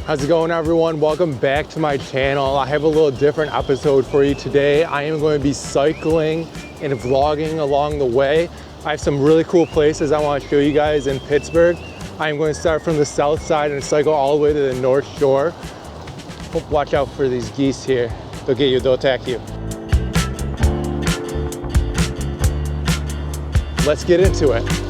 How's it going, everyone? Welcome back to my channel. I have a little different episode for you today. I am going to be cycling and vlogging along the way. I have some really cool places I want to show you guys in Pittsburgh. I am going to start from the south side and cycle all the way to the North Shore. Watch out for these geese here. They'll get you, they'll attack you. Let's get into it.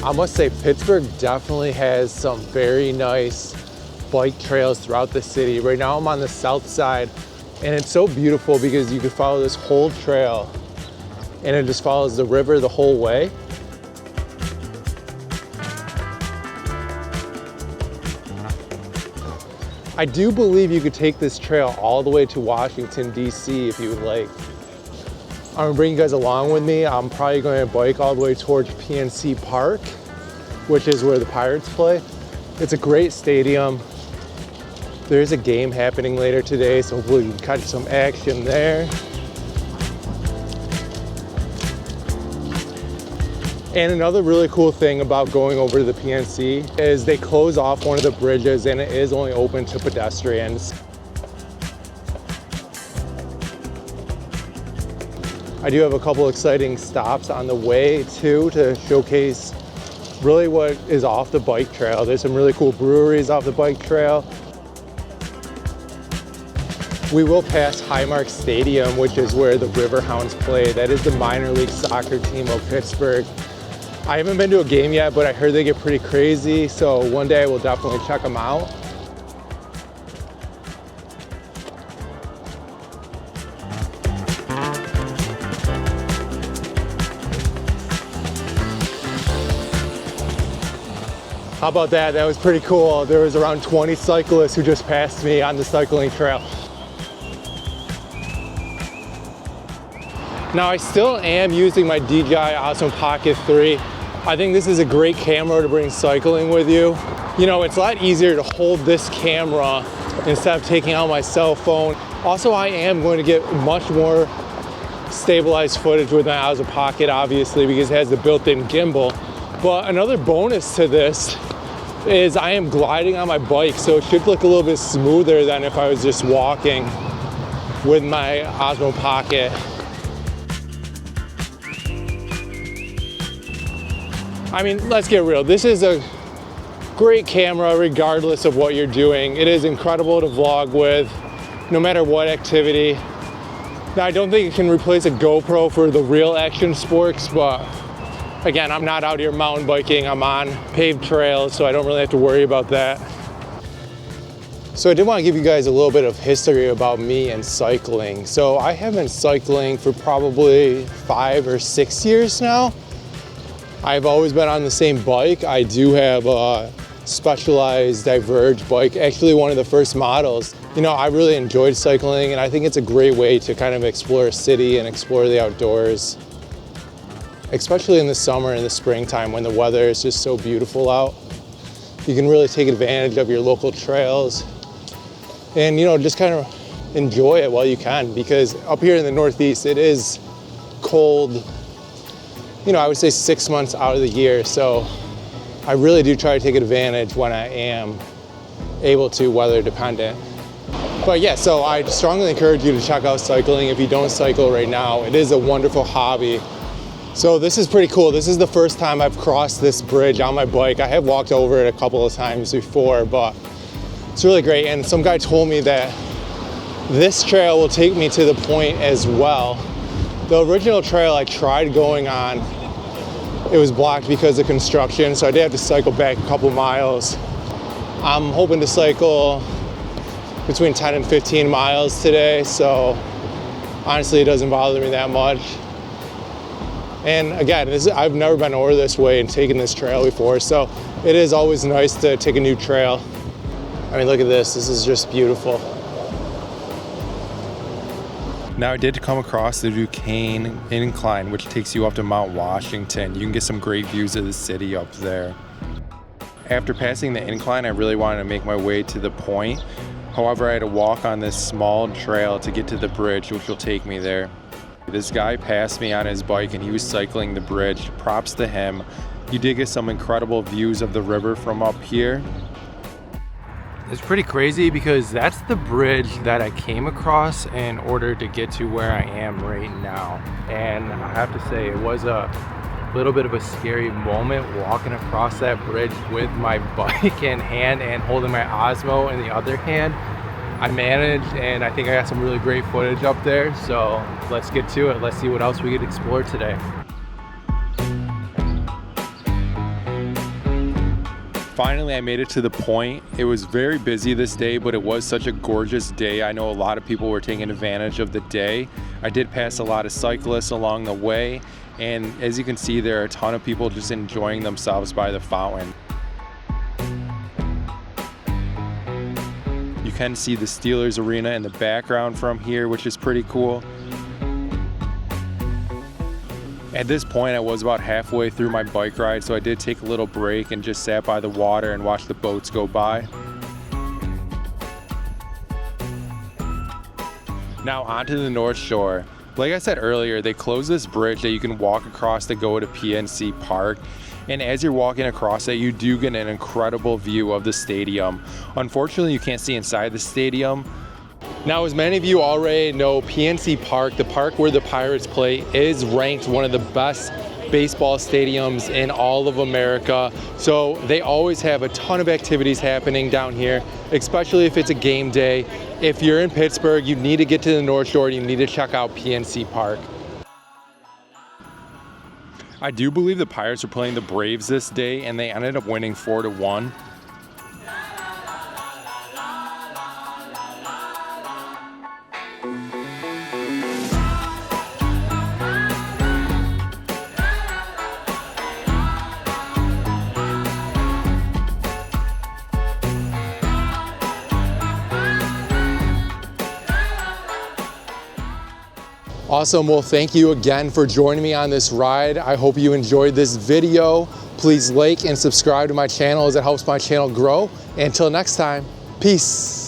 I must say Pittsburgh definitely has some very nice bike trails throughout the city. Right now I'm on the south side and it's so beautiful because you can follow this whole trail and it just follows the river the whole way. I do believe you could take this trail all the way to Washington, D.C. if you would like. I'm gonna bring you guys along with me. I'm probably going to bike all the way towards PNC Park, which is where the Pirates play. It's a great stadium. There's a game happening later today, so hopefully we can catch some action there. And another really cool thing about going over to the PNC is they close off one of the bridges and it is only open to pedestrians. I do have a couple exciting stops on the way too to showcase really what is off the bike trail. There's some really cool breweries off the bike trail. We will pass Highmark Stadium, which is where the Riverhounds play. That is the minor league soccer team of Pittsburgh. I haven't been to a game yet, but I heard they get pretty crazy, so one day I will definitely check them out. How about that? That was pretty cool. There was around 20 cyclists who just passed me on the cycling trail. Now I still am using my DJI Osmo Pocket 3. I think this is a great camera to bring cycling with you. You know, it's a lot easier to hold this camera instead of taking out my cell phone. Also, I am going to get much more stabilized footage with my Osmo Pocket, obviously, because it has the built-in gimbal. But another bonus to this is I am gliding on my bike, so it should look a little bit smoother than if I was just walking with my Osmo Pocket. I mean, let's get real. This is a great camera regardless of what you're doing. It is incredible to vlog with, no matter what activity. Now, I don't think it can replace a GoPro for the real action sports, but again, I'm not out here mountain biking. I'm on paved trails, so I don't really have to worry about that. So I did want to give you guys a little bit of history about me and cycling. So I have been cycling for probably 5 or 6 years now. I've always been on the same bike. I do have a Specialized Diverge bike, actually one of the first models. You know, I really enjoyed cycling and I think it's a great way to kind of explore a city and explore the outdoors. Especially in the summer and the springtime when the weather is just so beautiful out. You can really take advantage of your local trails and, you know, just kind of enjoy it while you can, because up here in the Northeast it is cold, you know, I would say 6 months out of the year. So I really do try to take advantage when I am able to, weather dependent. But yeah, so I strongly encourage you to check out cycling if you don't cycle right now. It is a wonderful hobby. So this is pretty cool. This is the first time I've crossed this bridge on my bike. I have walked over it a couple of times before, but it's really great. And some guy told me that this trail will take me to the point as well. The original trail I tried going on, it was blocked because of construction, so I did have to cycle back a couple miles. I'm hoping to cycle between 10 and 15 miles today, so honestly it doesn't bother me that much. And again, I've never been over this way and taken this trail before, so it is always nice to take a new trail. I mean, look at this. This is just beautiful. Now, I did come across the Duquesne Incline, which takes you up to Mount Washington. You can get some great views of the city up there. After passing the incline, I really wanted to make my way to the point. However, I had to walk on this small trail to get to the bridge, which will take me there. This guy passed me on his bike and he was cycling the bridge. Props to him. You did get some incredible views of the river from up here. It's pretty crazy because that's the bridge that I came across in order to get to where I am right now. And I have to say, it was a little bit of a scary moment walking across that bridge with my bike in hand and holding my Osmo in the other hand. I managed, and I think I got some really great footage up there. So let's get to it. Let's see what else we could explore today. Finally, I made it to the point. It was very busy this day, but it was such a gorgeous day. I know a lot of people were taking advantage of the day. I did pass a lot of cyclists along the way, and as you can see, there are a ton of people just enjoying themselves by the fountain. You can see the Steelers arena in the background from here, which is pretty cool. At this point, I was about halfway through my bike ride, so I did take a little break and just sat by the water and watched the boats go by. Now onto the North Shore. Like I said earlier, they closed this bridge that you can walk across to go to PNC Park. And as you're walking across it, you do get an incredible view of the stadium. Unfortunately, you can't see inside the stadium. Now, as many of you already know, PNC Park, the park where the Pirates play, is ranked one of the best baseball stadiums in all of America. So they always have a ton of activities happening down here, especially if it's a game day. If you're in Pittsburgh, you need to get to the North Shore, you need to check out PNC Park. I do believe the Pirates are playing the Braves this day, and they ended up winning 4-1. Awesome, well, thank you again for joining me on this ride. I hope you enjoyed this video. Please like and subscribe to my channel as it helps my channel grow. Until next time, peace.